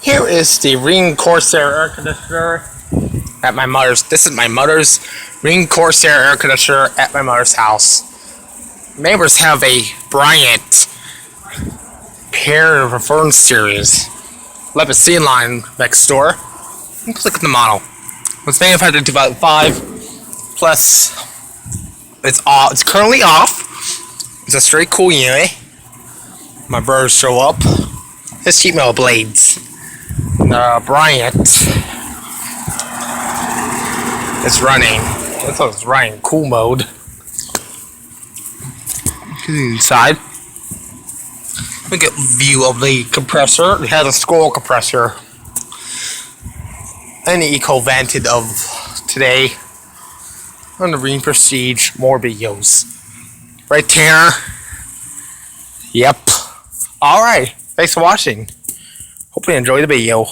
Here is the Rheem Corsair air conditioner at my mother's. This is my mother's Rheem Corsair air conditioner at my mother's house. Neighbors have a Bryant pair of Fern series. Leopardine line next door. And click on the model. It was manufactured in 2005. Plus, it's currently off. It's a straight cool unit. My brothers show up. His sheet metal blades. The Bryant is running. This one's running cool mode. Inside. Look at view of the compressor. It has a scroll compressor. And the eco vented of today on the Rheem Prestige more videos. Right there. Yep. Alright. Thanks for watching. Hope you enjoyed the video.